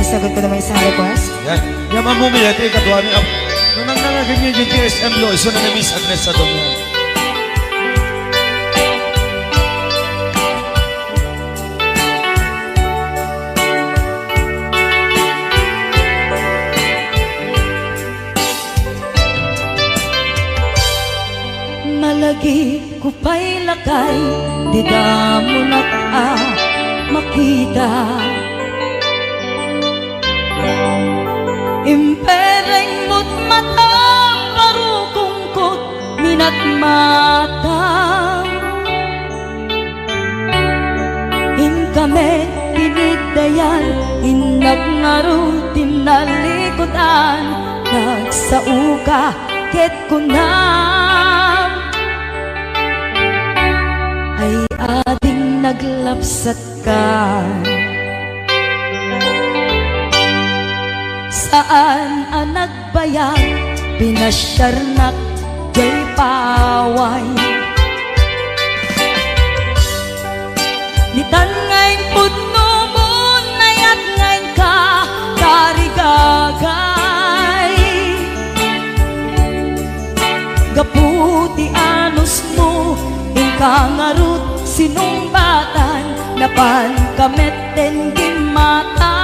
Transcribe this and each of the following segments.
sagot ko naman isang request. Yan. Yan mamumili. Ito yung katuwa niya. Nung nanganagin niya yung TSM lo, iso na na Miss Agnes sa doon yan. Malagi ko pa'y lakay, di da mo na makita. Impereng mo't matang parukungkot minat mata. Inkamet pinidayan, inag ngaro tinalikutan. Nagsauka ket kunam ay ading naglapsat ka. Saan ang nagbayag, pinasyarnak jay paway. Nitan ngayon pudno mo, nayat ngayon ka, karigagay. Gaputi anos mo, ingkangarut sinumbatan, napan kameten gimata.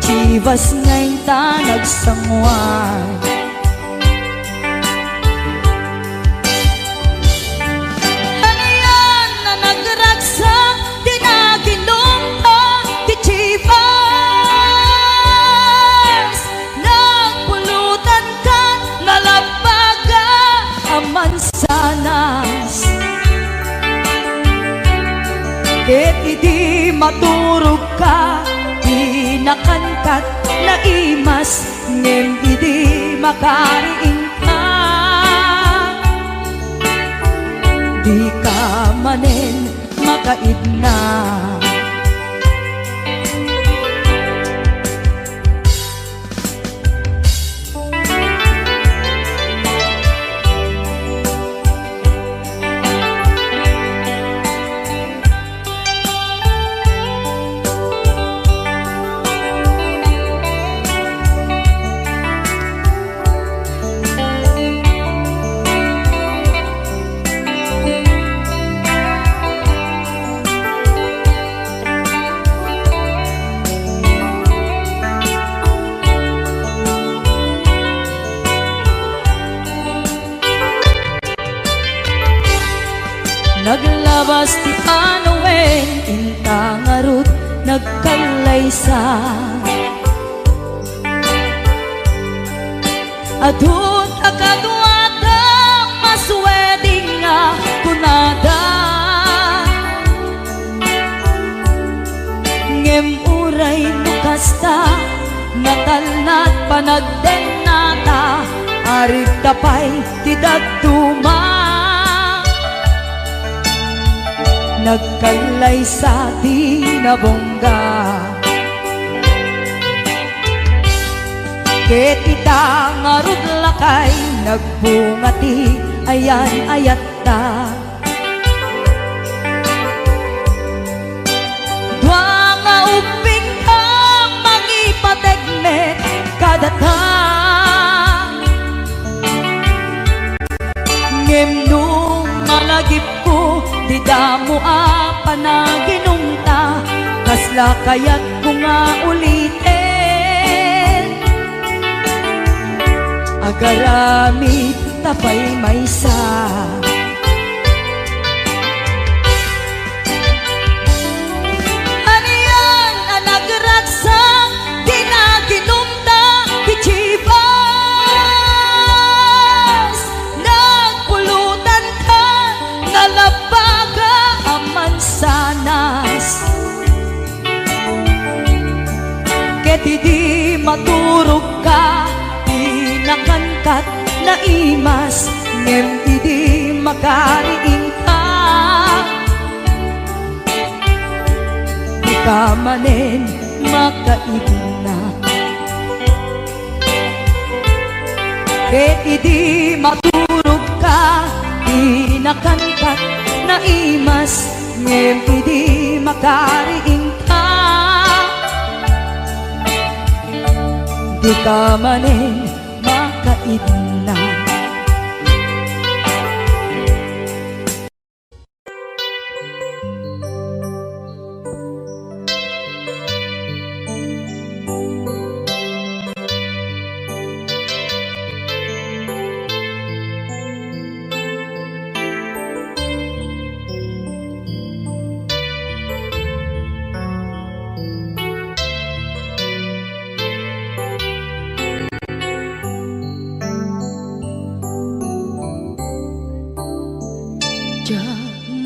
Chivas ngayon ta nagsangwan. Halayan na nagragsak, tinaginom ta ti Chivas. Nagpulutan ka, nalabaga aman sanas. Ket idi maturog ka, nakankat na imas, ngem idi makariing ka. Di ka manen makaidna. Naglabas ti panawen, intangarut nagkalaysa. Adun akadwata masweding nga kunada. Ngem uray nukasta, natalnat panagden nata, arit tapay ti dagduma. Nagkalay sa tinabongga. Ket ita ngarud lakay, nagbungati ayan ayat ta. Dwa nga uping ka mangipategmet kadata. Ngem nung malagip ko, di damo panaginumta, kasla kaya't ko nga ulitin. Agaramit tapay maysa. Aniyan ang nagragsak, dinaginumta ti Chivas. Nagpulutan ka, nalabaga aman sanas. Ket idi maturog ka, nakankat na imas, ngem idi makariing ka. Di ka manen makaibna. Ket idi maturog ka, di nakankat na imas, ngem idi makariing ka, di ka manin makaidna.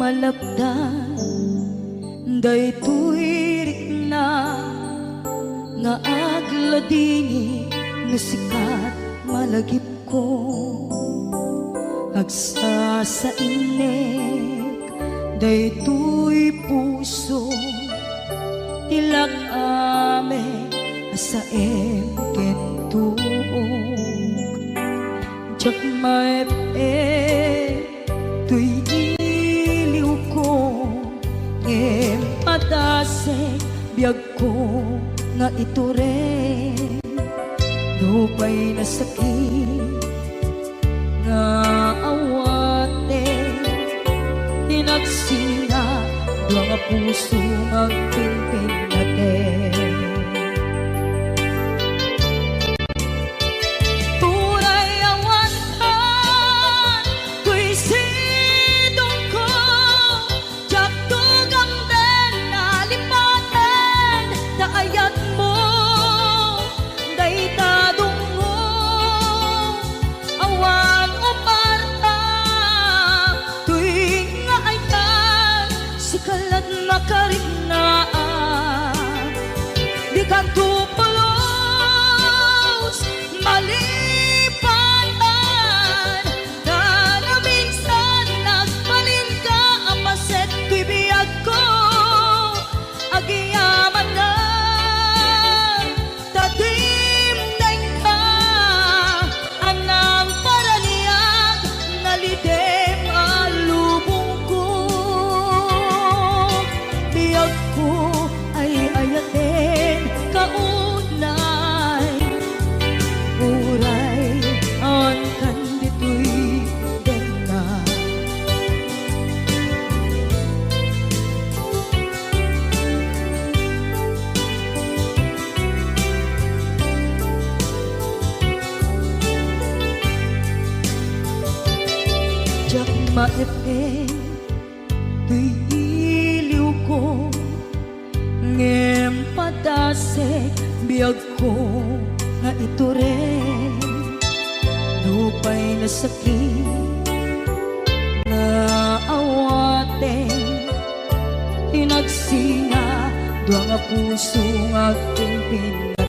Malabdan daytoy rikna nga agladingi nga sikat malagip ko agsa sa inek daytoy puso tilak ame asaem kentuog jak maep tuy padase biyag ko nga iture lupay na sakit nga awate tinagsinga dua nga puso magpinpin natin. Maepeng tuy iliw ko ngem padase biyag ko nga iture lupay na sakit nga awate tinagsinga dua nga puso nga pinpinate.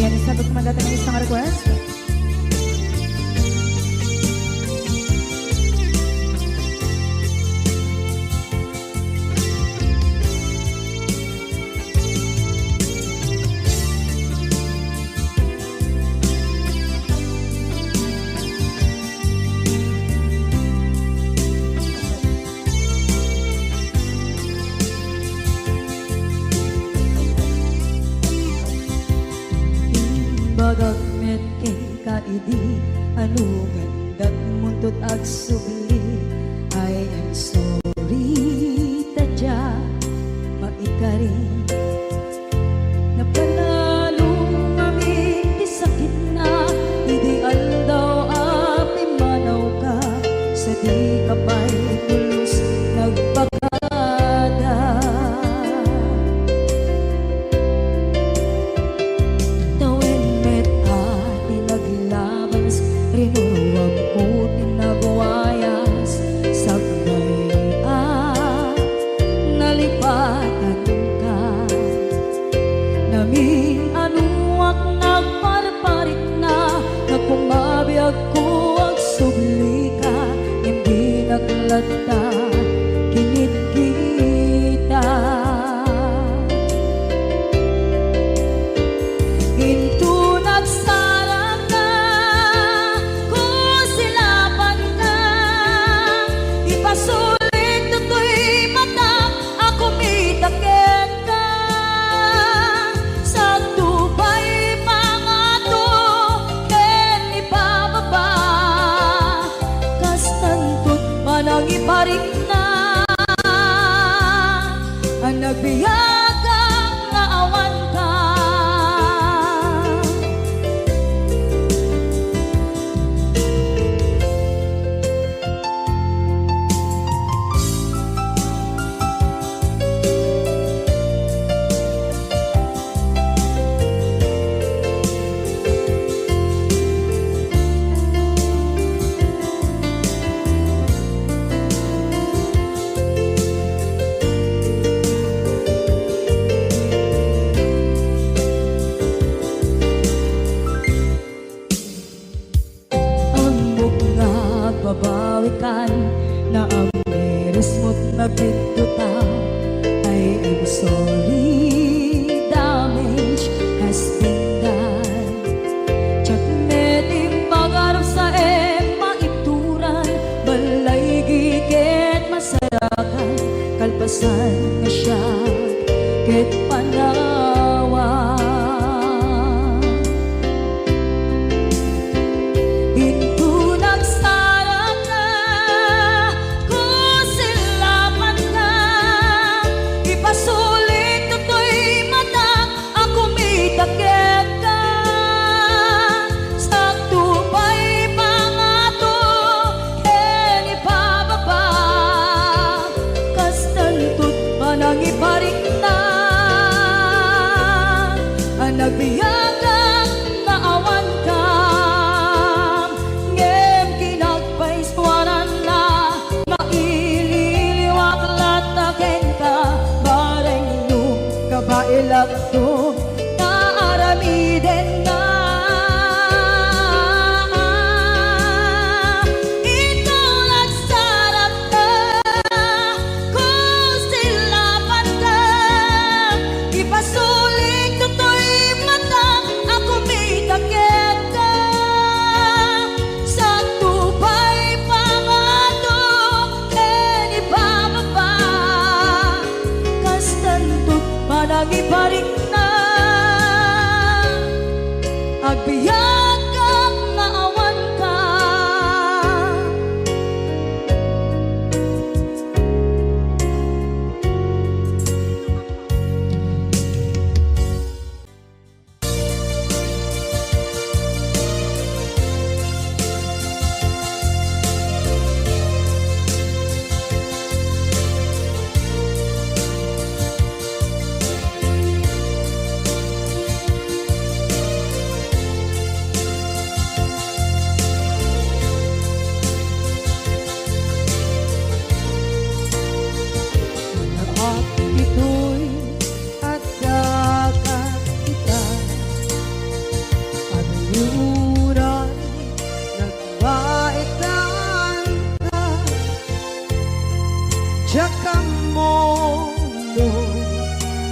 Yan, isa ba kumandata ng isang request? idi ano gandat muntot ag subli. I am sorry tadya maikari napanalo kami isakit na idi aldaw api manaw ka sa di kapay tulos nagpakada. Tawin met ati naglabas rinuwag ko tinagwayas sagnay nalipatan ka namin anuak nagparparit na nagpumabiyag ko ang subli ka hindi naglata kinit kita into nagsarap na kung silapan ka ipasulit to'y mata ako mitakit ka sa tubay mga to ken ibababa kastantot manang iparik na ang nagbiyagang naawan ka. Babawikan na ang meres mo't nagpituta. I am sorry, damage has been done. Tsak meting magarap sa maituran balay gigit masarakan kalpasan nga siya ket panawa. Nagbiyagang naawan ka ngem kinagpaiswanan na maililiwak lataken ka bareng nung kabailak to naaramiden na. Ikaw nagsarap ka kung silapan ka ipasulit to'y ako may takit ka sa tubay pangato ken ibababa kastantot manang iparik na agbiyak kang naawan ka.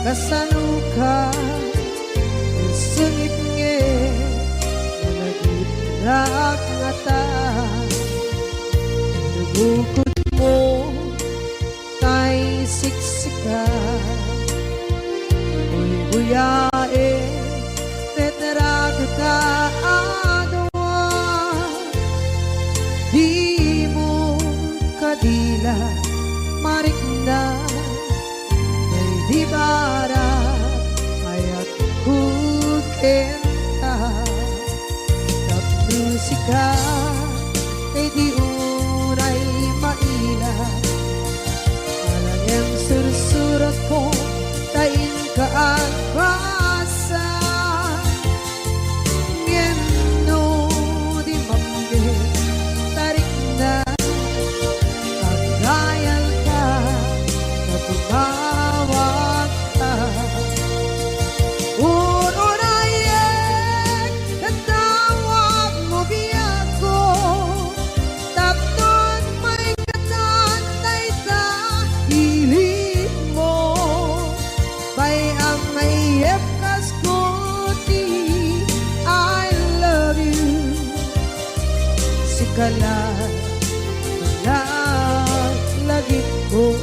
Kasaluka sengit nge managit rak ngata bukod mo tay siksika uy buyae tetra ka adwa ka, kay di unay maila. Alang sursurat ko, tain ka ang basa. Ngeno di mamde, tarik na, pagdayal ka, na tumawag ka. Ununayek, katawag mo biyako, tapton may katatay sa hilig mo. Bay ang may efkas kuti, I love you. Sikala, lagit ko.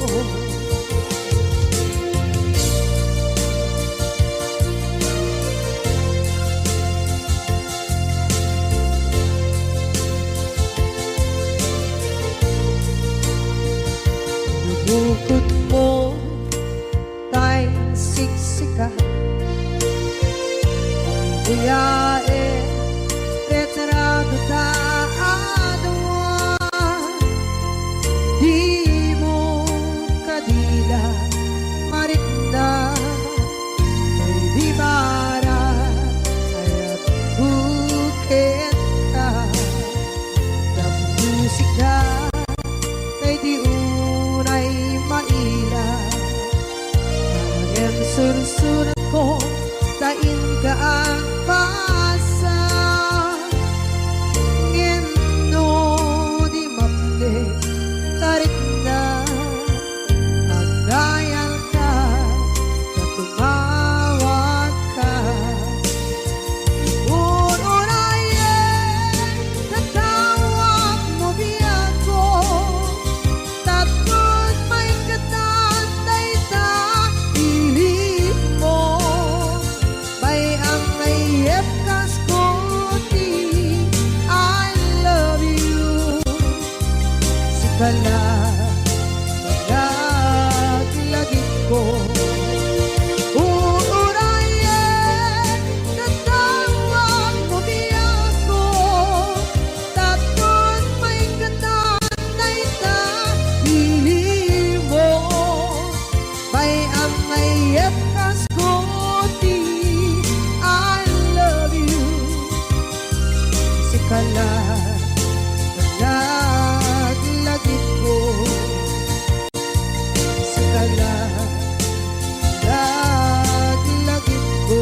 Bukod mo tay siksika, buyae retrato ta adwa. Di mo kadila marikna, ay di mara ayat bukit ka. Na musika kay di unay maila. Ang sursurat ko, tain ka ang pasa. Ngeno di mamde, tarik na, magdayal ka, na tumawag ka. Ununayek, katawag mo biyako, tapos may katatay sa hilig mo. Bay ang may efkas kuti, I love you. Sikala, lagit ko. Ununayek, katawag mo biyako, tapos may katatay sa hilig mo. Bay ang may efkas kuti, I love you. Sikala, lagit ko. Sikala, lagit ko.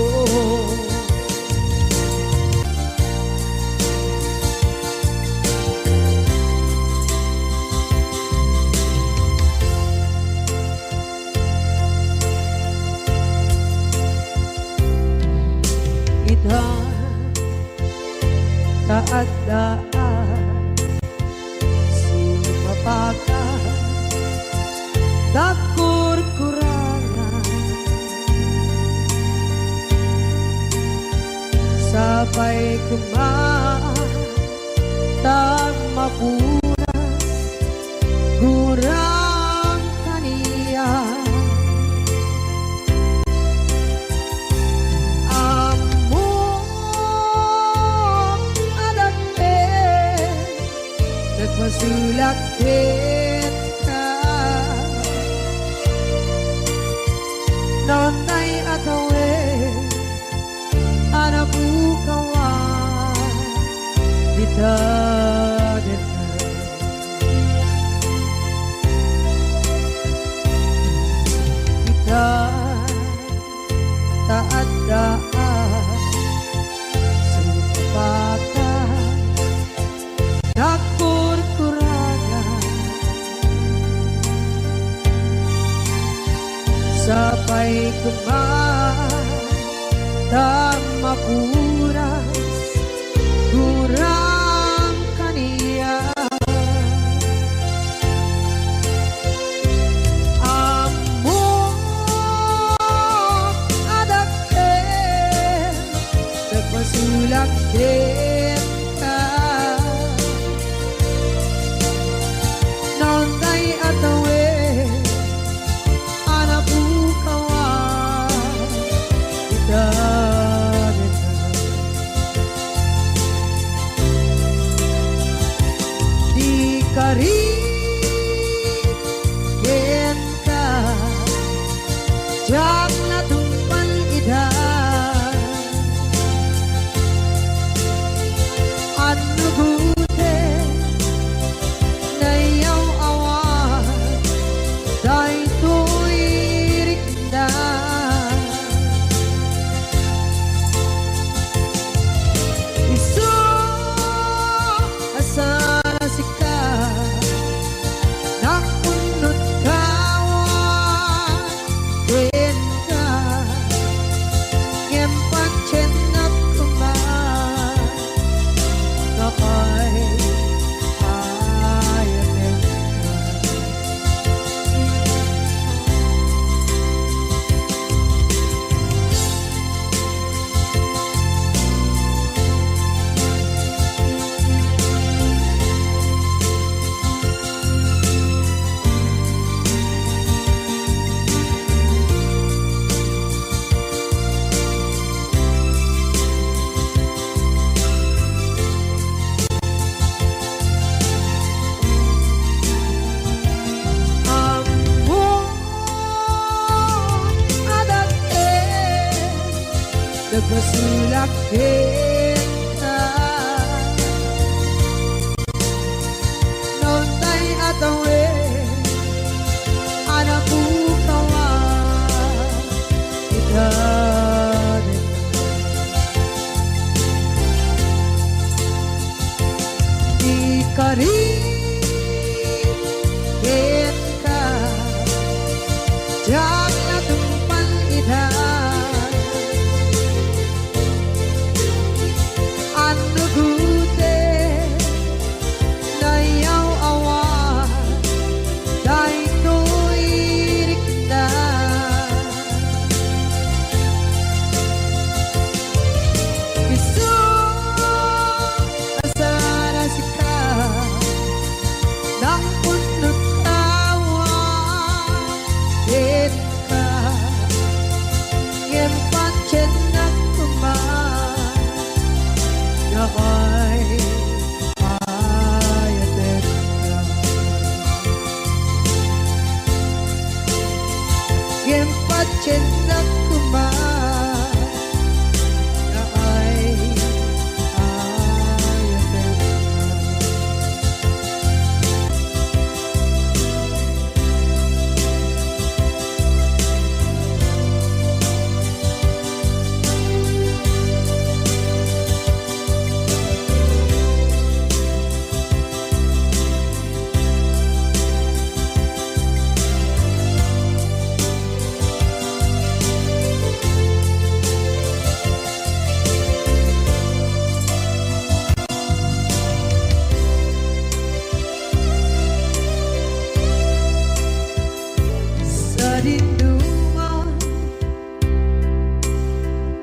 Ita taadaan, sumapaka, takur-kurangan, sabay kumaan, tag mapunas, gurang kaniya. Nagmasulakit ka, nonay akawe, anabukawan, dita. Kita taadaan, sumapaka, nakur-kurangan, sabay kumaan, tang mapuras, gurang kaniya. Amok adakten, nagmasulakit ka, nonday atawe, anabukawan, ita. jak na tumpan ida ano gute na yaw awan day tuirik na isu asana sika nakunot kawan din ka ngempat chenak kuman nakay ayatin nagkasulak kita noon tay atawe anak ko kawan kita di karin kita jak na tumpan ida ano gute na yaw awan day tuirik na isu asara sika nang punot kawan din ka ngempat chenak kuman nakay ayatin ka ngempat chenak kuman nakay ayatin ka sa dinduman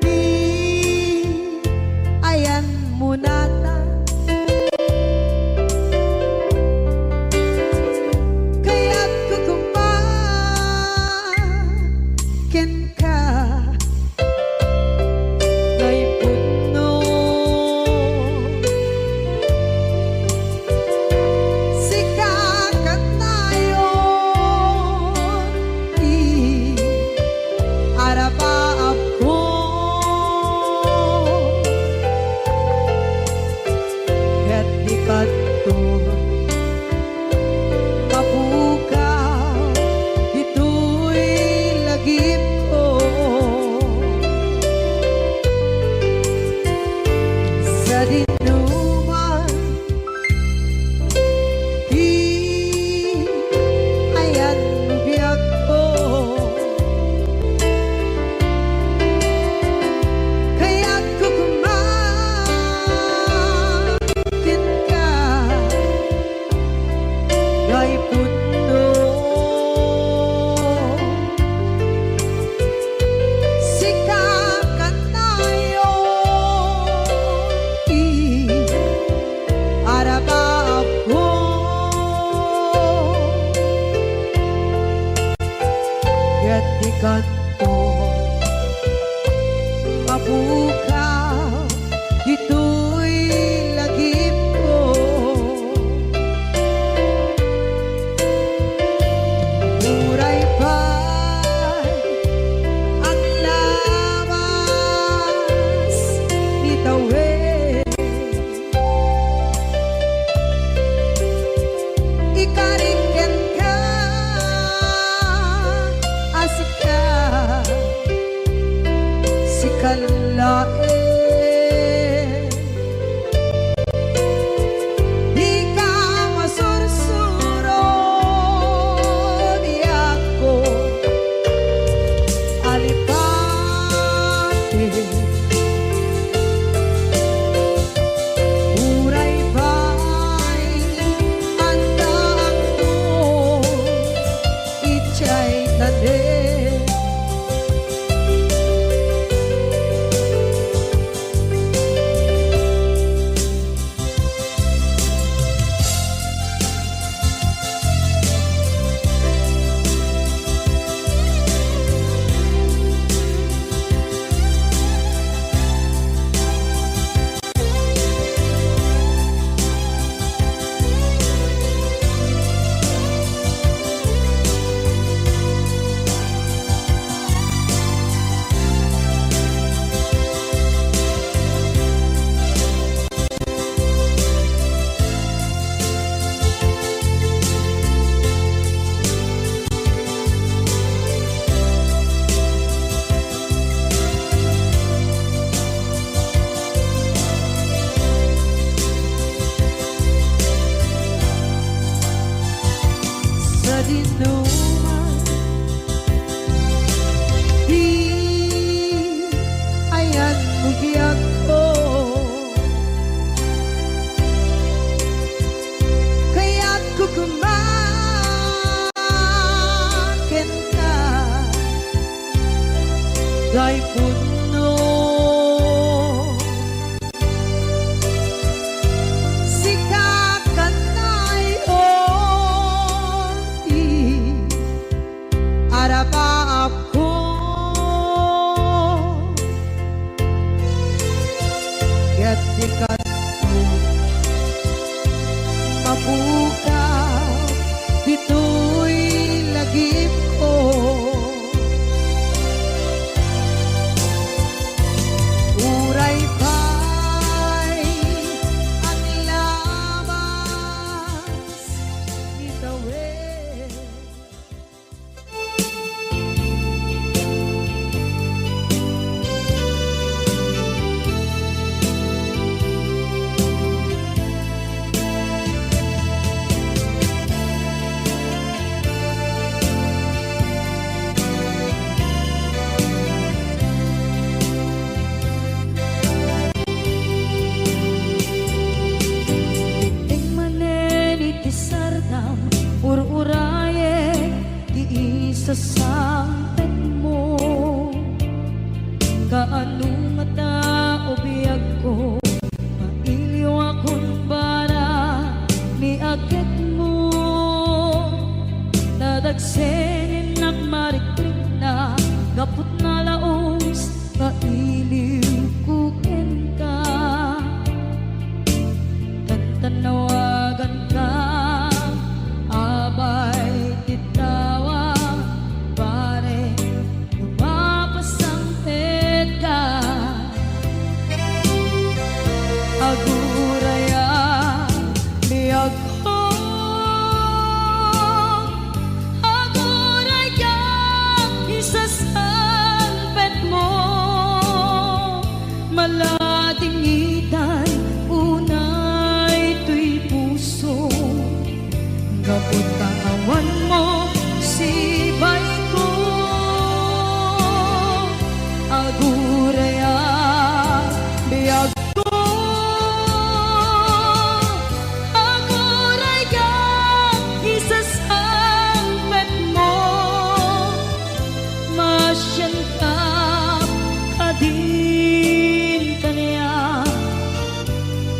di ayan mo nata kaya't kukumakin ka kay puno sikakat tayon di arabaab ko ket di kadto mapukaw dito'y lagip ko sa dinuman di ayan biyag ko kaya't kukumakin ka kay puno sikakat tayo arabaab ko ket di kadto mapukaw dito'y lagip ko muray pa'y lain. Di ka masursuro di ako alipate. Uray ba'y andang mo itsa'y tanin. Sa dinuman di ayan bugyak ko, kaya't kukumakin ka dahil puno ako kaya't di ka mabukaw dito'y lagip ko. Uray ba'y ang labas itawid. Ur-uraye di isa sampet mo, kaano mata o biyag ko, mailiw akong bara ni agit mo, nadagsenin nagmarikrik na gapot na laos, kailiw kukin ka, kantanawagan ka. Abay titawa, pare, lumapasangpet ka. Aguraya, biyag ko. Aguraya, isasangpet mo. Malatingitan, unay to'y puso. Kapot kawan mo si bay ko, aguraya biyag ko, aguraya isasangpet mo, masyan ka kadin kaniya,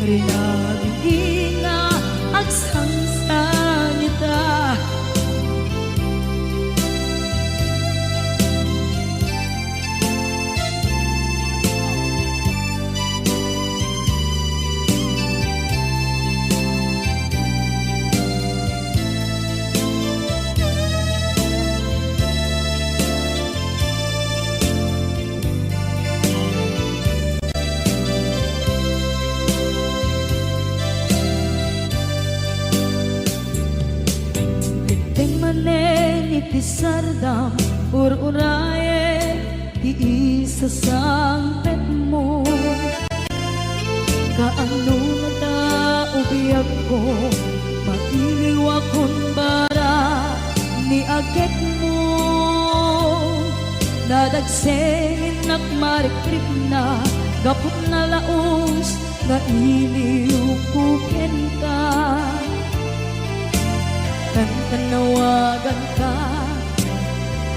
rinabing na agsangsa. Iti sardam ur-uraye iti isa sangpet mo. Kaano na ta ubiyag ko, mailiwa kon bara ni aget mo. Nadagsengin nak marikrip na, gapot na laos nga iliw kuken ka. Tanawagan ka,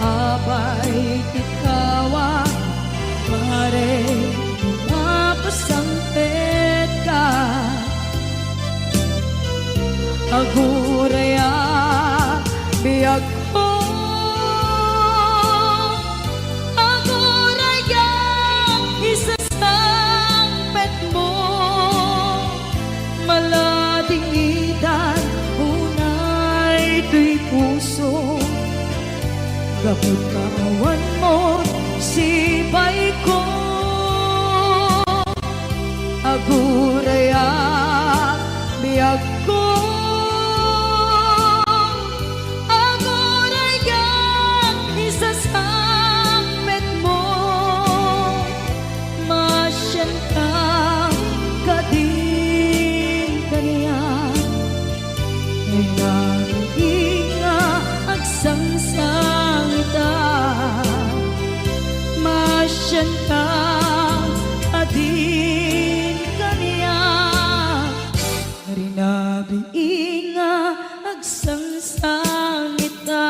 abay tikawa, pare mapasampet ka. Aguraya biyag ko, aguraya isasampet mo. Malading itan unay to'y puso, gapot kawan mo sipay ko. Aguraya biyag ko, aguraya isasampet mo. Masyan ka kading kaniya, nga agsangsang ita. Masyan ka adin kaniya, rinabi nga agsangsang ita.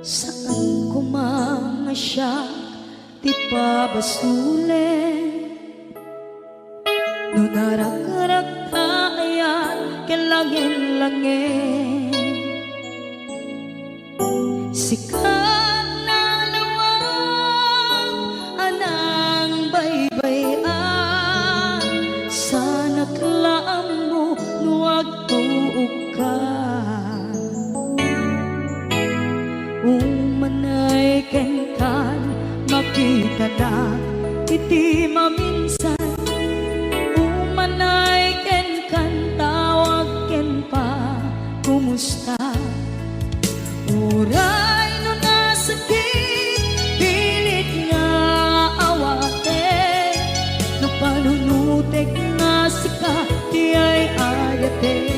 Saan ko mga siya ti pabasulen, no narak-rak tayan kelangin-langin. Sikat na lawag anang baybayan, sana't laam mo nuwag tuog ka. Umanay ken kan makita na iti maminsan. Umanay ken kan tawag ken pa kumusta. Uray no nasakit pilit nga awate, no panunutek na sika di ay ayate.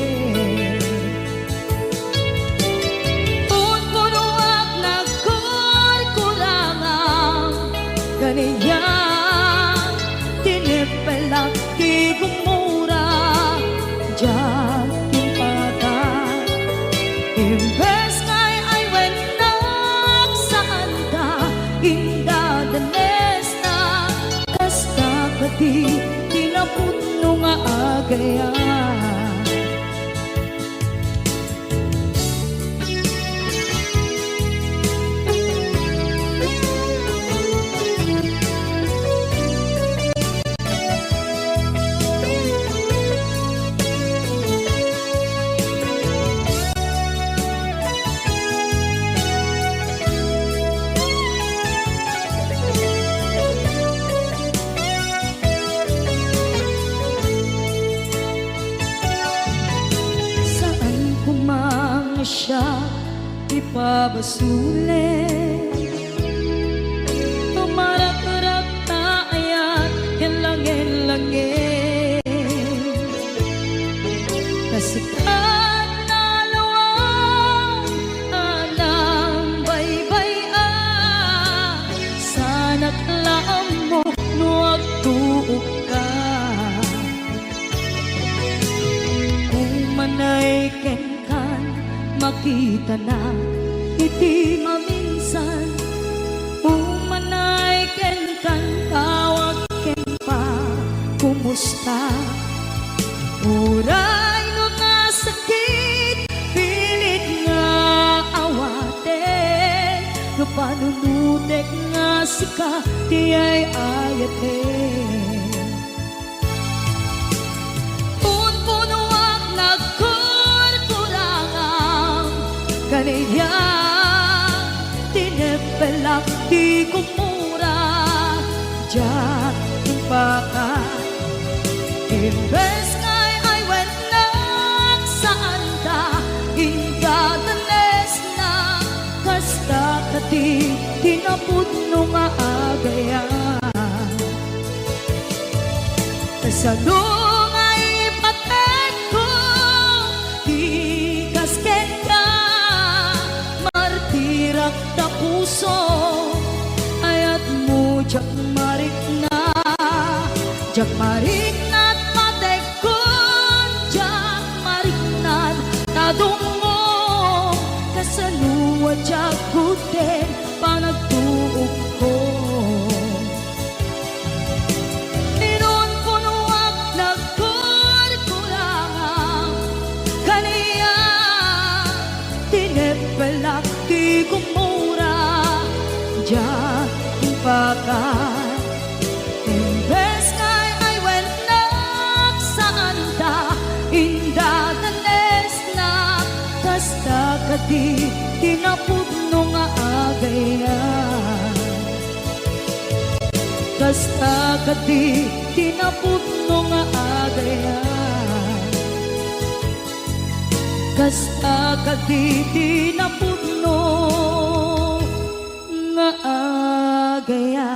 Kaniya tinipelak ti gumura diyan timpagan. Imbes ngay ay wenak saan ka indadanes na, kasta kati tinaputno nga agayan. Siya ipabasulen, tumarak-rak tayan kelangin-langin. Kasikat na lawag anang baybayan, sana't laam mo nuwag tuog ka. Umanay ken makita na iti maminsan. Umanay ken kan masika ti ay ayate punpunuak nagkurkurangang kaniya tinepelak di kumura jak baka imbes ngay ay wenak saan ta ingkatanes na kasta kati tinapudno nga agaya kasalong ay patek ko di kasken ka martirak ta puso ayat mo jak marik na jak marik na't patek ko jak marik na't tadungo kasaluwa jak kuten panagtuog ko inon punuak nagkurkurangang kaniya tinepelak di kumura jak pakat imbes ngay ay wenak saan ta indatanes na kasta kati tinapudno nga agaya kasta kati tinapudno nga agaya kasta kati tinapudno nga agaya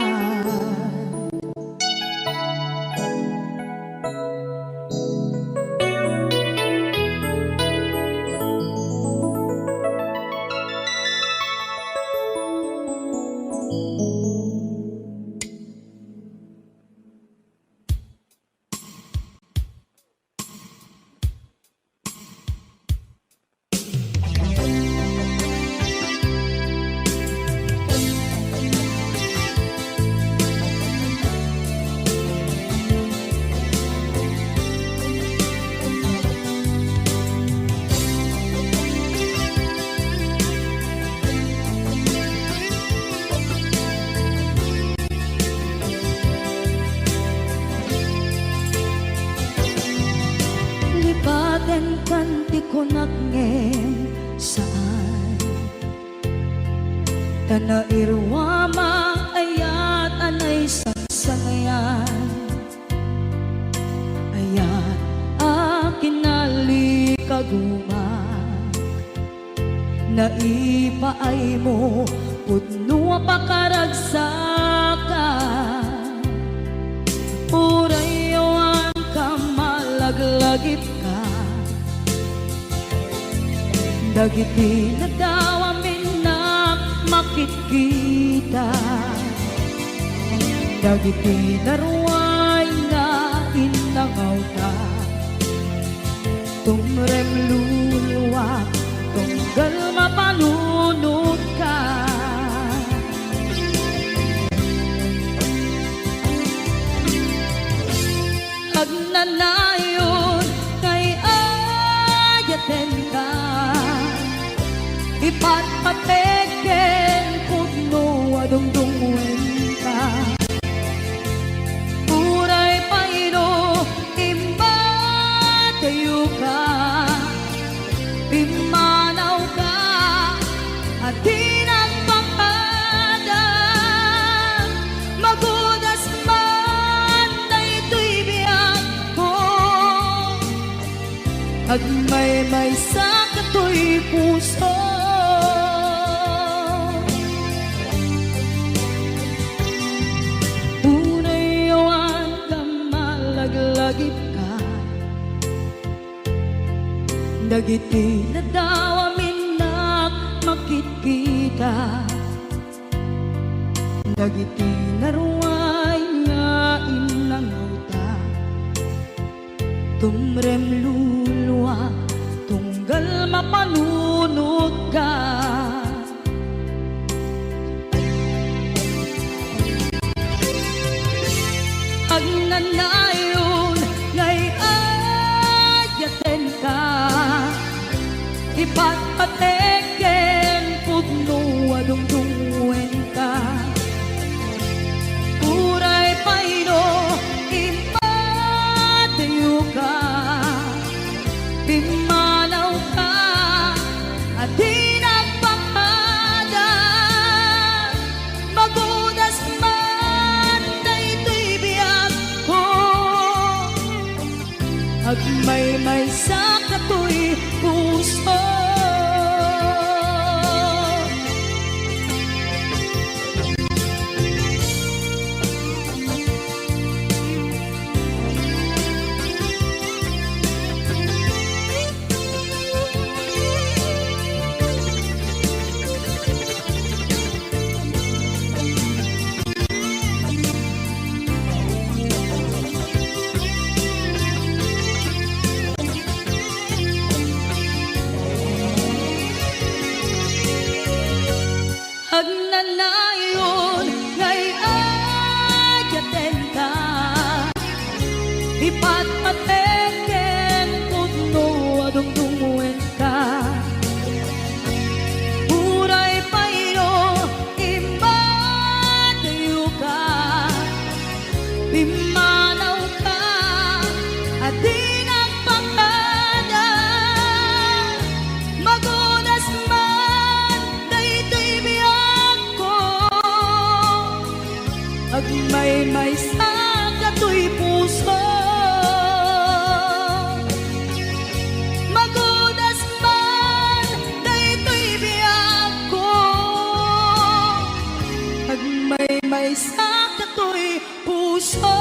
lipaten kanti ko nagngem saan tanairwama ayat anay sangsangayan ayat akin nalikaguma naipaay mo pudno pakaragsakan urayawan ka malaglagip ka dagiti na daw amin na makikita dagiti naruay na inangaw ta tumrem luluwa tunggal mapanunod ka agnanayon kay ayaten ka ipatpateken pudno adungdungwen ka uray paino imbatayo ka pimanaw ka at di nagpakada magudas man na ito'y biyak ko at may sakit to'y puso unayawan ka malaglagip ka dagiti na daw amin na makikita dagiti naruay nga inangaw ta tumrem luluwa tunggal mapanunod ka agnanayon ngay ayaten ka ipatpateken pudno adungdungwen ka Agmay-may sa katoy puso. Agnanayon ngay ayaten ka, ipatpateken putno adungdungwen ka. Uray payo imadayo ka, pimanaw ka, adi nagpakada. Magunas man daytoy biyag ko, agmay-may sa katoy puso. Magunas man daytoy biyag ko, agmay-may sa katoy puso.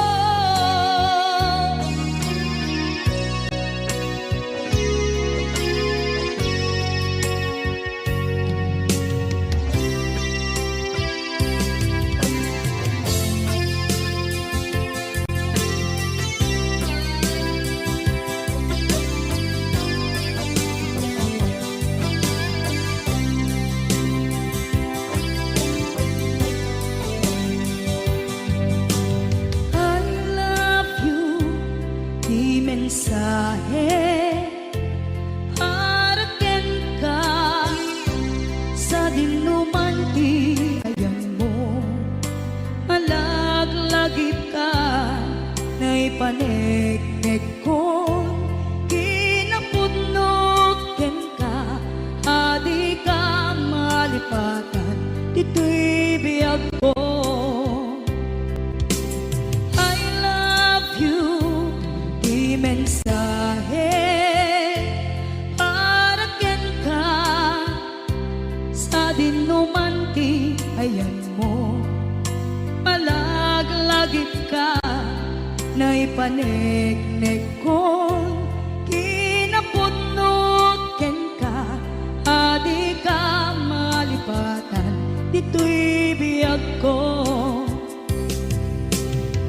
Mensahe para ken ka sa dinuman ti ayang mo, malaglagip ka na ipanegnek ko, kinapudnot ken ka, adi ka malipatan dito'y biyag ko. Mensahe para ken ka sa dinuman ti ayan mo, malaglagip ka na ipanegnek ko, kinapudnot ken ka, adi ka malipatan dito'y biyag ko.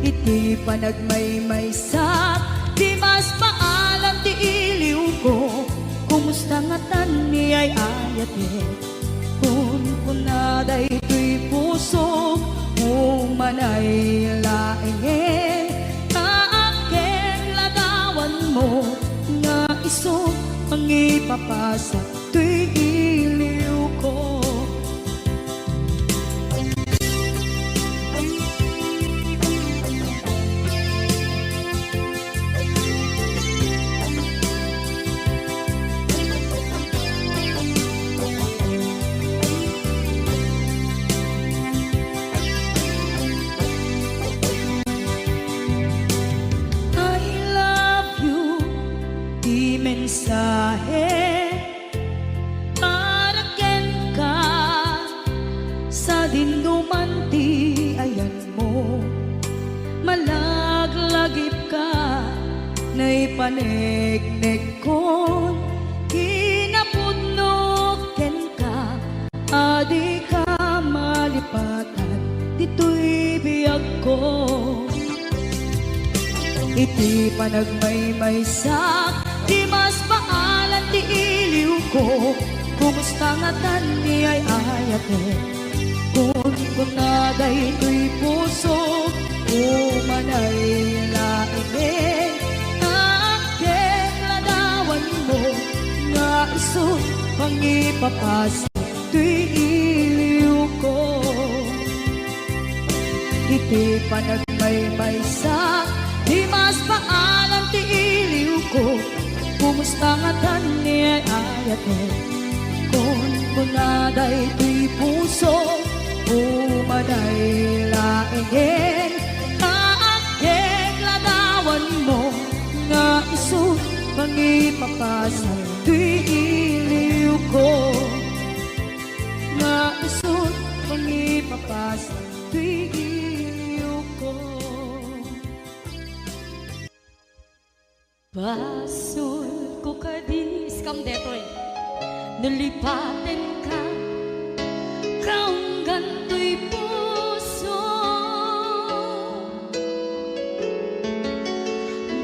Iti panagmay-may sa di mas paalam ti iliw ko, kumusta nga tan ni ay ayate, kun kunaday to'y puso, umanay laenge, kaaken ladawan mo, nga iso ang ipapasa to'y iliw ko. Mensahe para ken ka sa dinuman ti ayan mo, malaglagip ka na ipanegnek ko, kinapudnot ken ka, adi ka malipatan dito'y biyag ko. Iti panagmay-may sa di mas paalan ti iliw ko, kumusta nga tan ni ay ayate, kun kunaday to'y puso, umanay laenge, kaaken ladawan mo, nga iso pangipapas to'y iliw ko. Iti panagmay-may sa di mas paalam ti iliw ko, kumusta nga tan ni ay ayate, kun kunaday to'y puso, umanay laenge, kaaken ladawan mo, nga iso ipapasa tu'y iliw ko. Naisot kong ipapasa tu'y iliw ko. Basol ko kadis kam detoy, nalipaten ka, kaong ganto'y puso.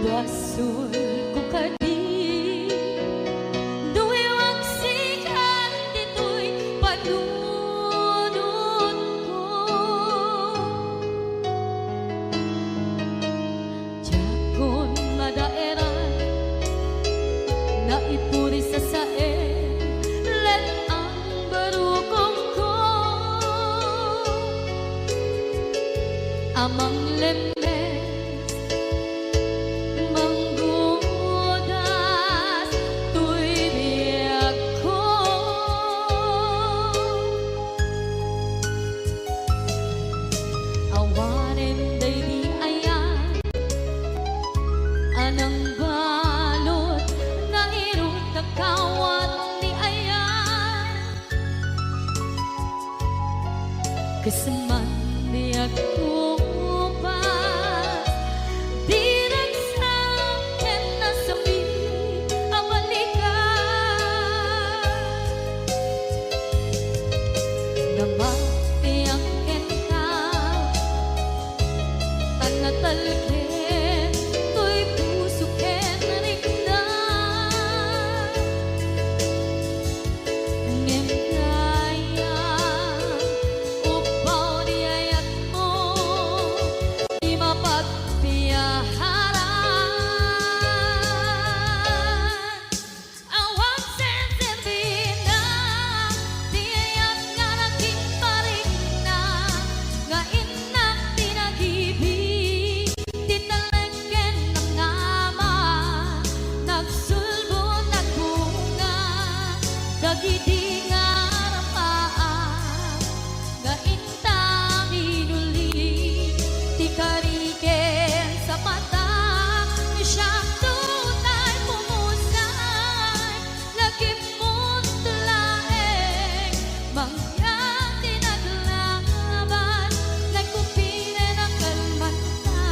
Basol ko kadis, duwewang sikat dito'y panunod ko. Jakon madaeran, naipuri sa sae, let ang barukong ko. Amang lemes, manggudas, tuy biyak ko. Awanin day di ayan, anang balot, nga irong kakawat ni ayan. Kasaman biyak ko pa, di nagsakin na sabi ang balikan. Namatiyak ka, tanatalkin, to'y puso ken ringnan. Ngem kaya, upaw di ayat mo, di mapagpiyaharan. Awang senserbina, di ayat nga naging paring na, nga inak tinag-ibig, tinalagyan ng nama, nagsulbo, nagbunga, dagidi nga ramaan, nga intang inuli, ti kariken sa mata, siyang tunay pumusay, lagim mo't laeng, mangyang tinaglaban, nagkumpire ng kalmanta,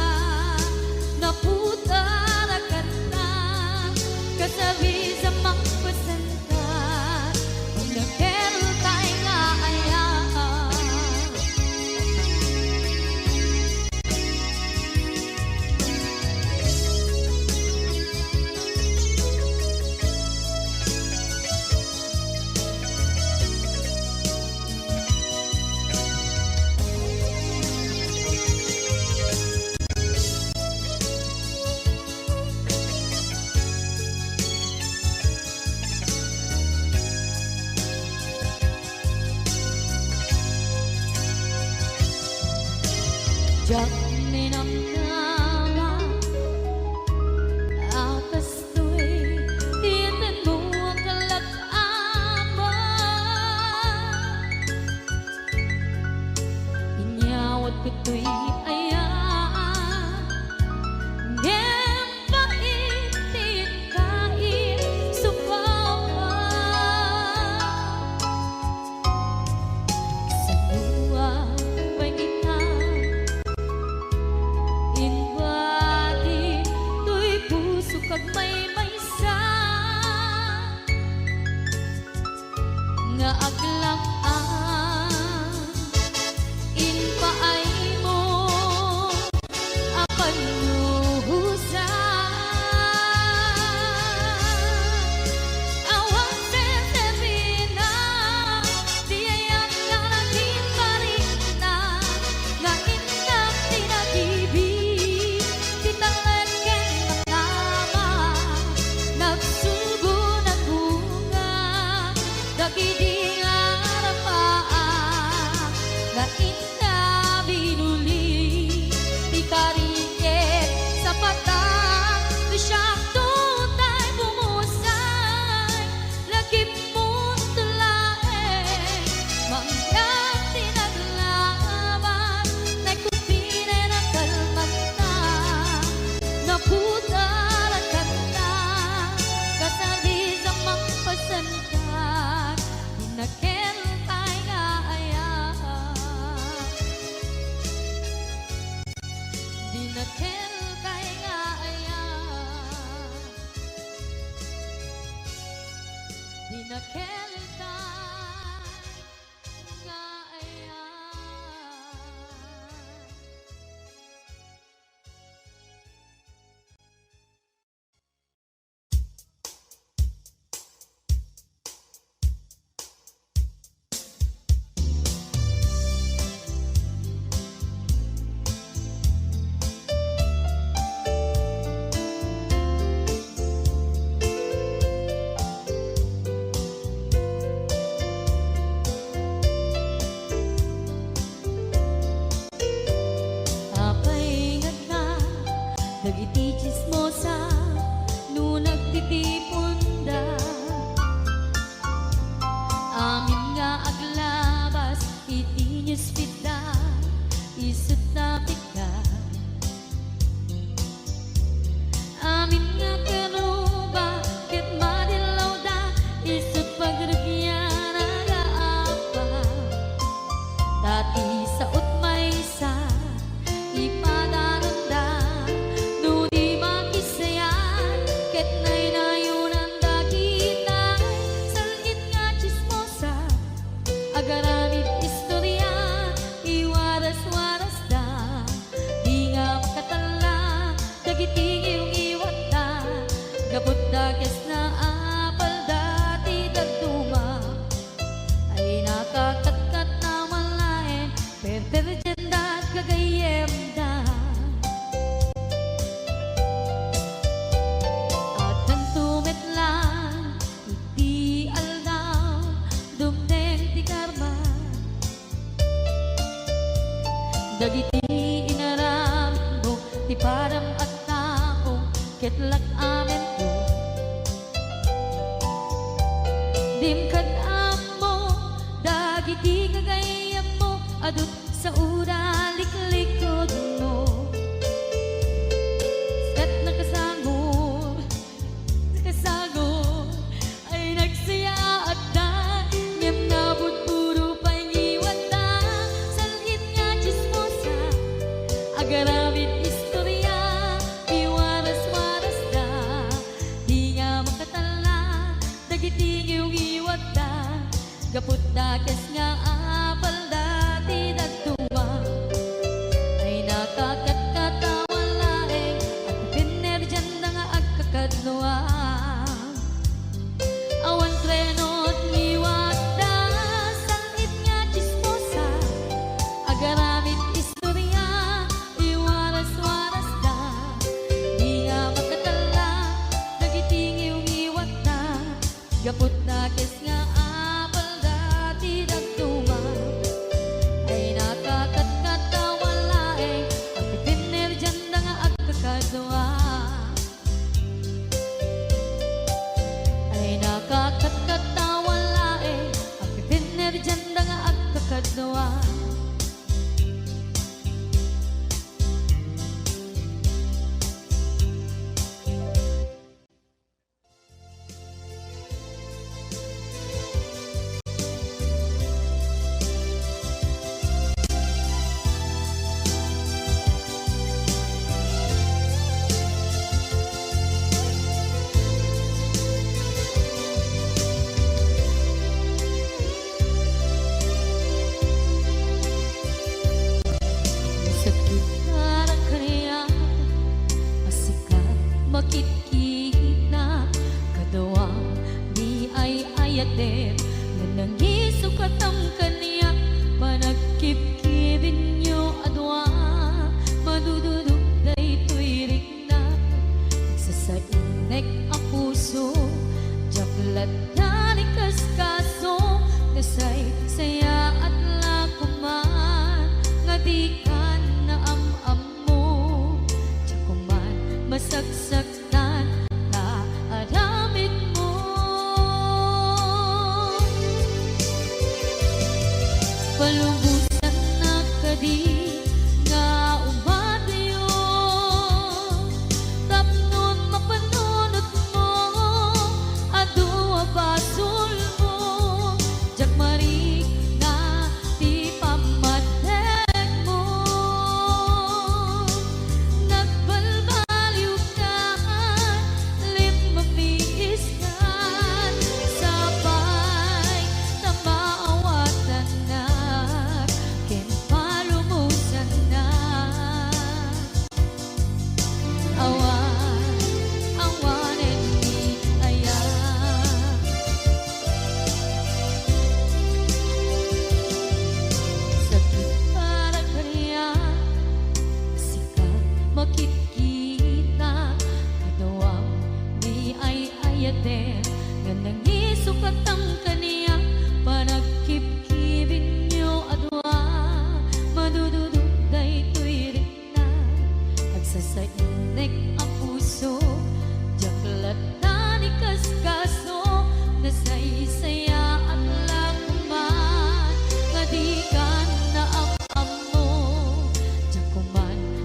naputarakan na, kasabi sa magpasantan, kung nagkero tayo nga ayaan. Jak ninamnama, akas to'y tiyanan mo ang kalak-aman. Inyawat ko to'y ayan, ngem paitin kain supawan. Sa buwan pangitan, inwadi to'y puso kag may maysa, nga aglang-an, inpaay mo, nakel kay nga aya, di nakel kay nga aya. Apay nga dagiti chismosa no nagtitipon da, amin nga aglabas iti newsfeed isut na pika, amin nga karuba ket madilaw da isut pagrugyan agaapa, tati sa utmaysa ipadaranda no di makisayan ket naynayunan dagitay salit nga chismosa agaramid istorya iwaras-waras da, di nga makatala dagiti iyong iwat da, gabot da kes na apal dati dagduma ay nakakatkat na malain perperjen da kagayem da, at nang tumetlan iti aldaw dumdeng ti karma, dagiti inaram mo ti param at tao ketlak amen ko, dimkad mo dagiti kagayem mo adut sa liklikod mo, kat nakasagod ay nagsaya at da, ngem nabud puro pangiwan da, salit nga chismosa agaramid istorya iwaras-waras da, di nga makatala dagiti iyong iwat da, gapot da kes nga apal dati dagtuma ay nakakatkatawa laeng at pinerjan na nga agkakadloa, awan trenot ngiwat da salit nga chismosa agaramid istorya iwaras-waras da, di nga makatala dagiti iyong iwat da, gapot na kes nga apal dati dagtuma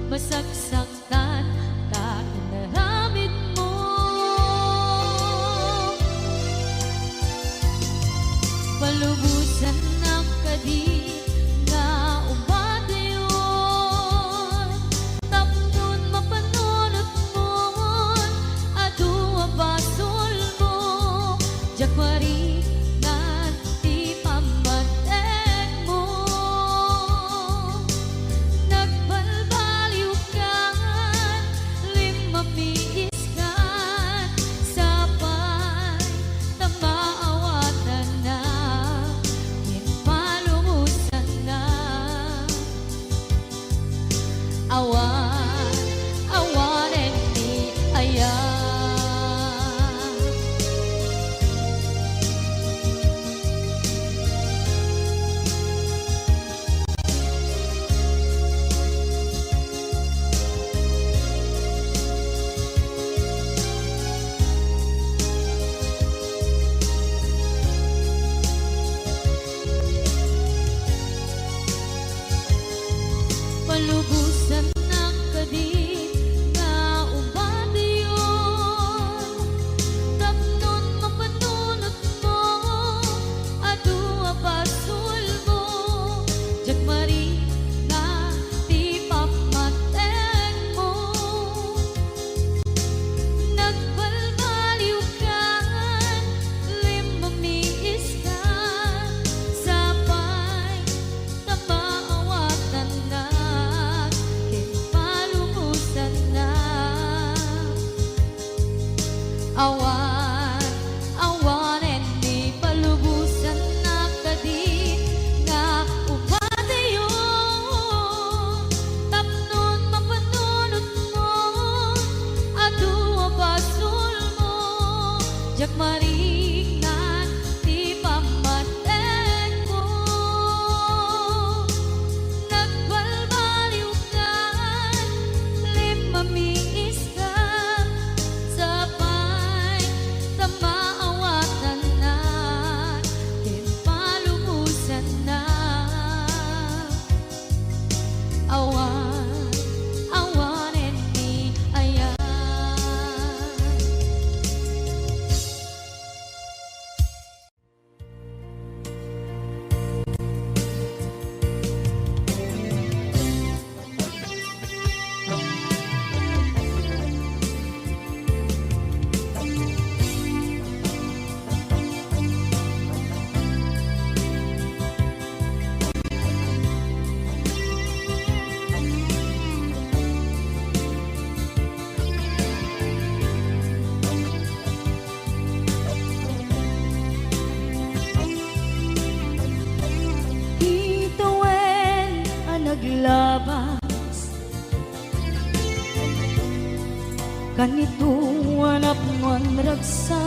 masagsaktan takot na ramid mo. Palubusan ng kadit nga ubadayon, tapnon mapanunot mo adu abasol mo, jakwari nga ti pamatek mo. Nagbalbaliw ka, limamiis ka, sabay na maawatan na, palumusan na. Awan, awanen ni ayan. Palubusan ng kadit nga ubadayon, tapnon mapanunot mo adu abasol mo, jagmari nga ti pamatek mo. Nagbalbaliw ka, limamiis ka, sabay na maawatan na, palumusan na. Awan, awanen ni palubusan na kadit nga ubadayon, tapnon mapanunot mo adu abasol mo, jakmari nga ti pamatek mo. Nagbalbaliw ka, limamiis ka, sabay na maawatan na, din palumusan na. Awan, awanen ni ayan. Ituwen ang naglabas, kanito hanap ng ragsa,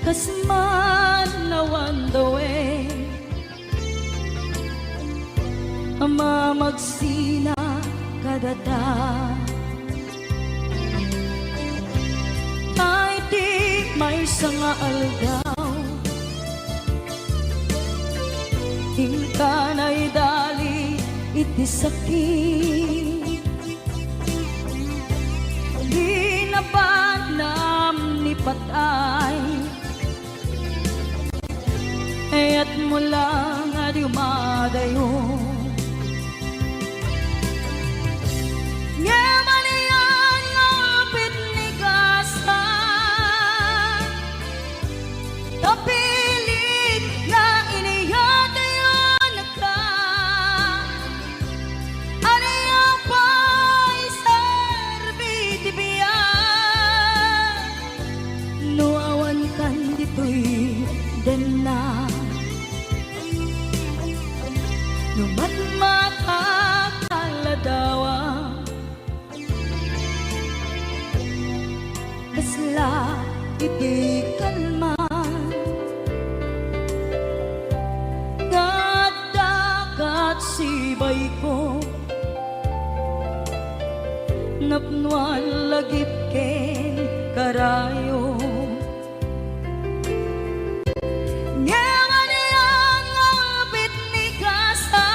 kasman nawan dawe, ama magsina kadata. Ay di may sanga aldaw, hingkanay dali iti sakit, di na panam ni patay, ayat mo lang nga di umadayo. Ngayon iyan ngapit ni Gasa, tapilit nga iniyatayon ka, aniya pa'y serbitibiyan, nuawan kan dito'y den na, numat makakaladawa, kasla iti kalman, dagat sibay ko, napnuan lagip ken karayo. Ngayon iyang ngapit ni Gasa,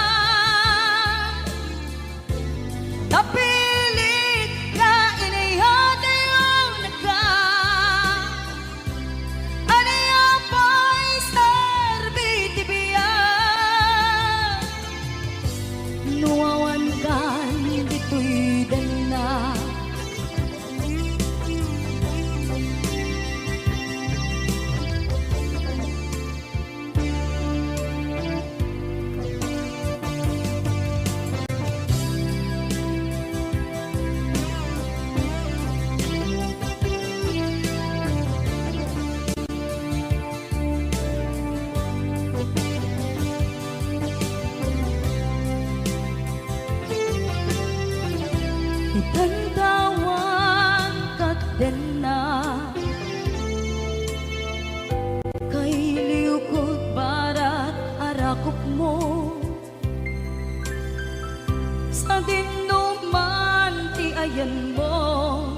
sa dinuman ti ayan mo.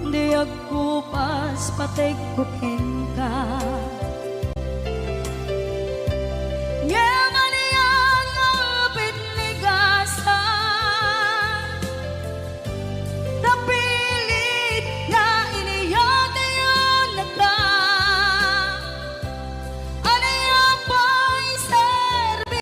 Di agkupas patay kukin ka. Yaman iyang apit ni gasa, napilit nga iniyate yun nagka. Ano yung pa'y serbi?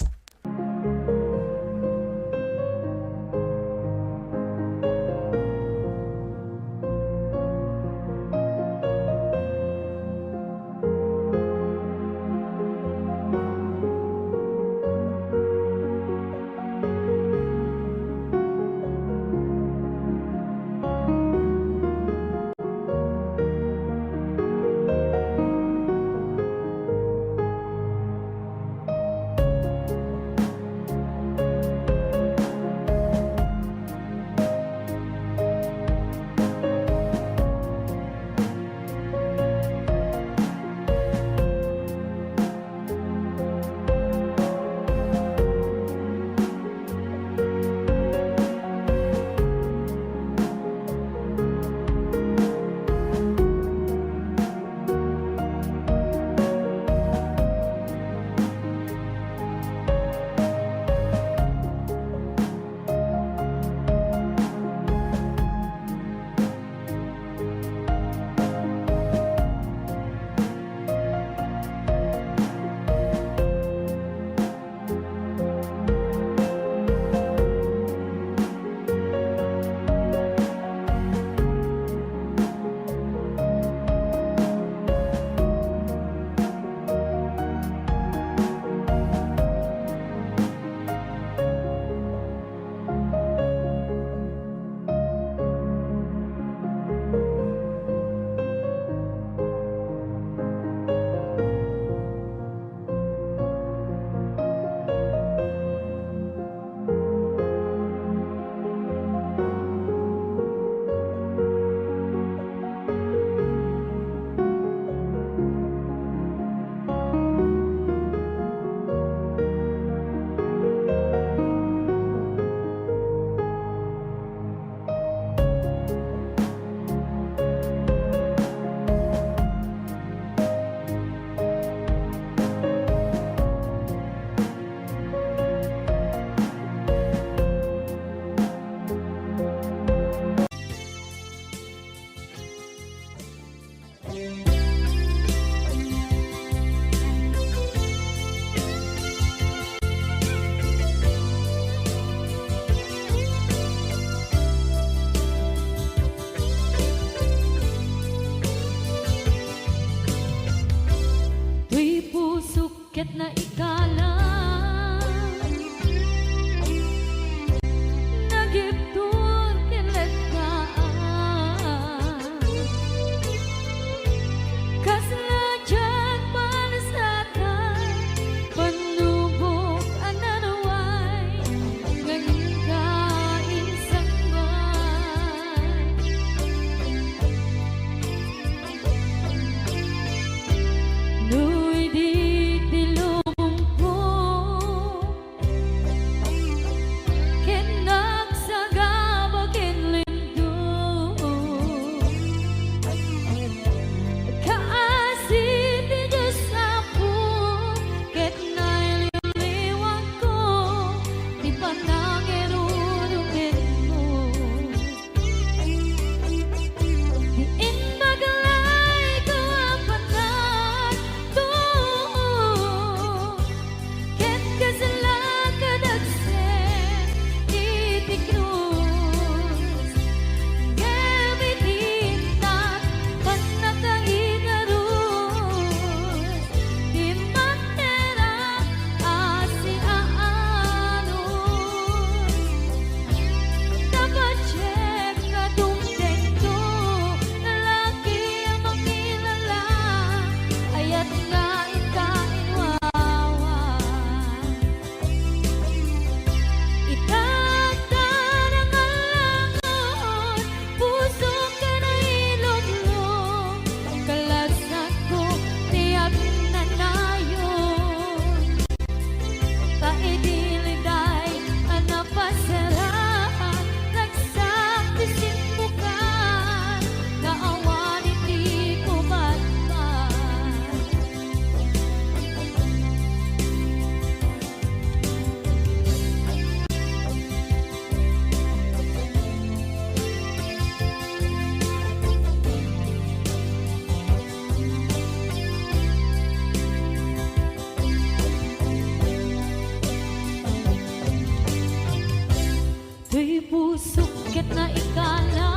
na ikala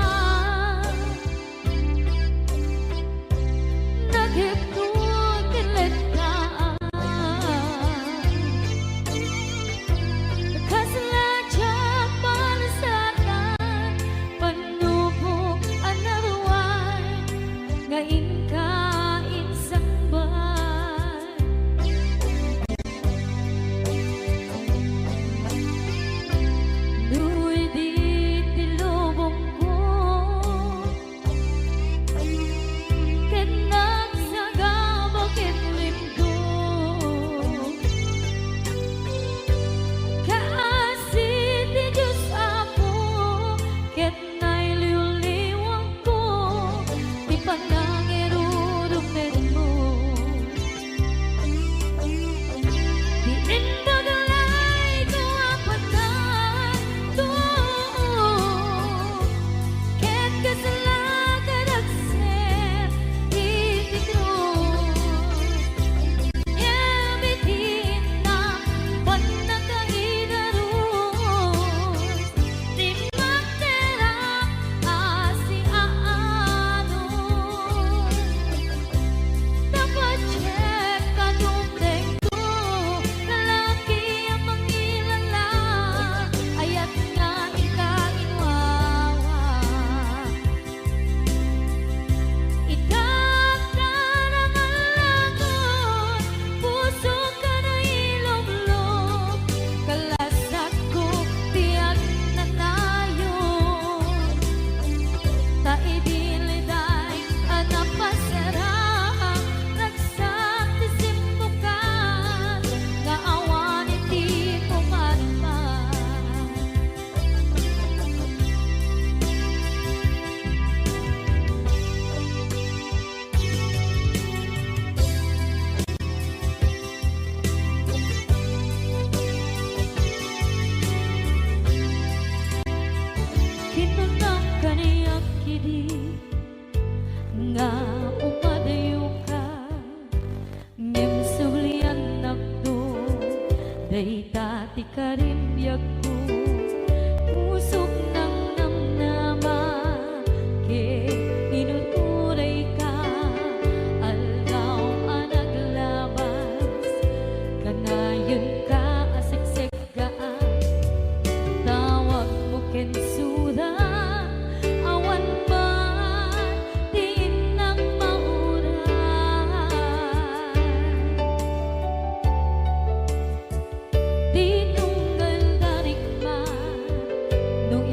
naghipnukilit ka Kasaladya palisaran panubok anaruan ngain ka insambay Nuy di tilubong ko ket nagsagabok ket limgo Kaasi ti Diyos Apo ket nailiw-liwang ko ti panangirurumen mo Di indagalay ko apatan to ket kasalakan agser iti krus Yamitin na panagkaidarus Di magterap asi aano Dapat check ka dumdeng ko Lalaki ang mangilala Ayat nga ikainwawa Itataraman langon Puso ka na ilog-log Kalasag ko tiyak na tayo Taidiliday anapasarang Ragsak ti simbukan Nga awan iti pumarman Kinunang kaniyak kidi nga umadayo ka ngem sulian nakdo dayta ti karimbyag ko pusok ng namnama ke inuturay ka aldaw anaglabas kanayon ka asiksik gaan tawag mo ken suda awan man din ang mauran di nunggal darikma nung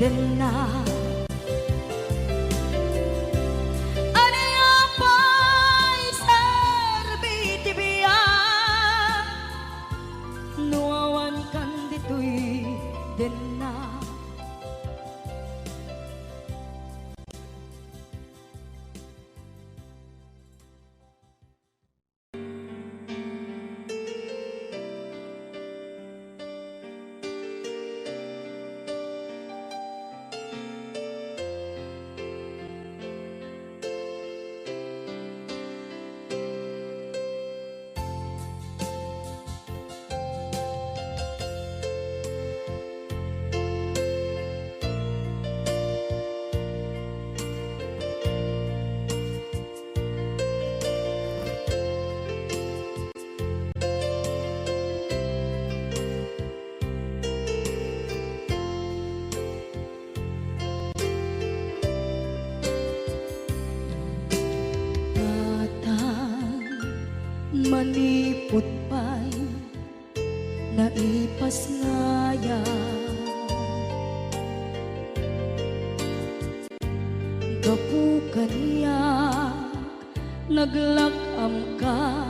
din na. Nuawan kan dito'y din na. Manipot pa'y naipas ngaya, gapukan niya naglakam ka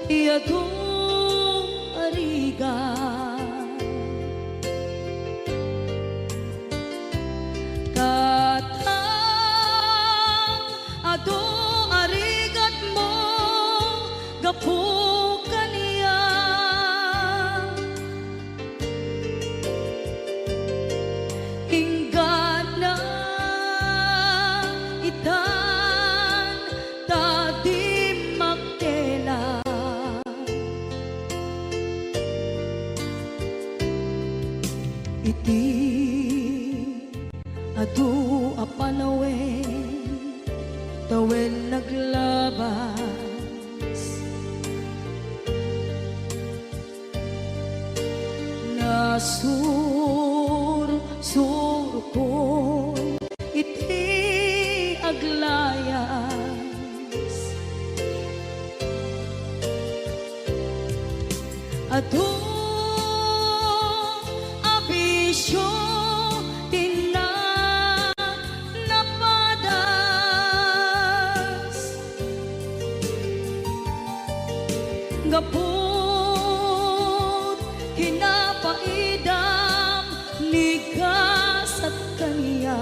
iyadong ariga. Katang ado arigat mo gapukan niya, hinggad na itan tadi magtela. Iti adu apanawen tawen naglabas, sur ko iti aglayas. Adu abisyo tina napadas, gapot kinapaidam nigas at kaniya.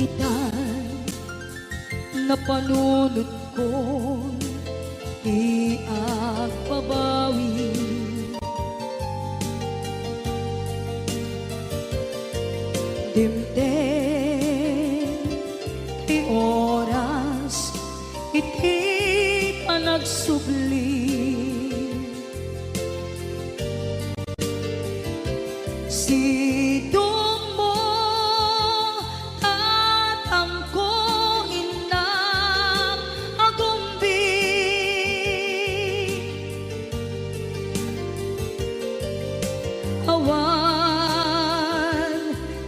Itan na panunod ko di agpabawi, dimden ti oras iti panagsubli. Sidong mo tatangko inam agumbi, awan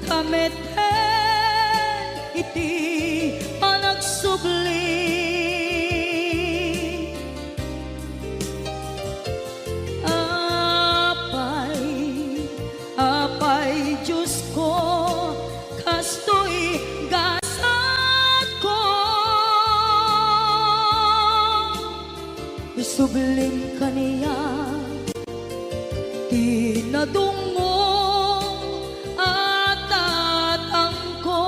kameten iti panagsubli. Apay Diyos ko, kasto'y gasat ko, isubling kaniya tinadungo at tatangko.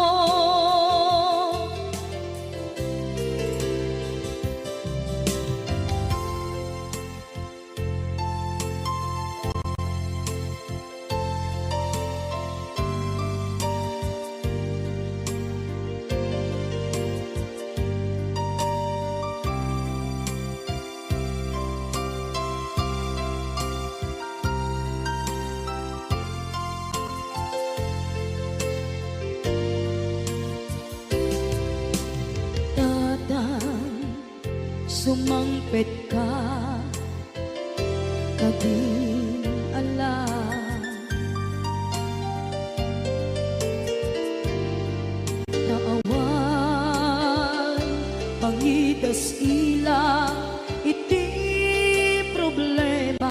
Sumangpet ka kading alam, naawan pangidas ila iti problema.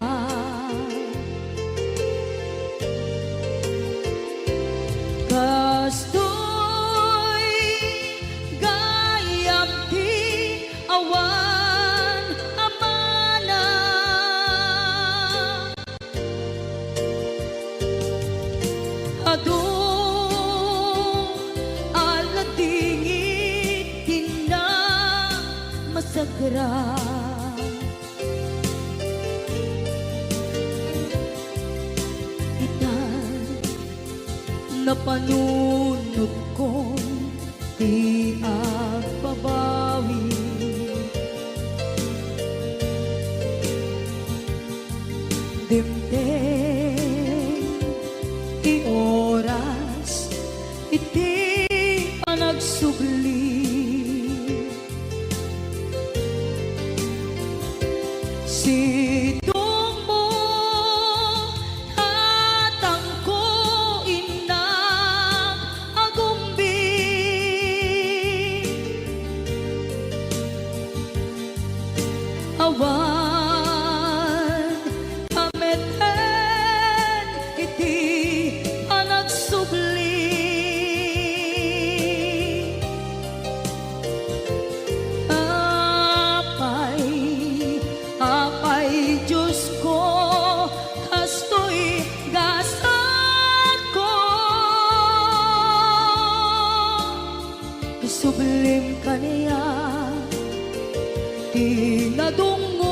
na panunod kong di agbabawi. Dimdeng ti oras iti panagsugli, sidong mo hatangko ina agumbi, awan kameten iti panagsugli. Apay Diyos ko, kastoy gasat ko. Sublim kaniya, tinadungo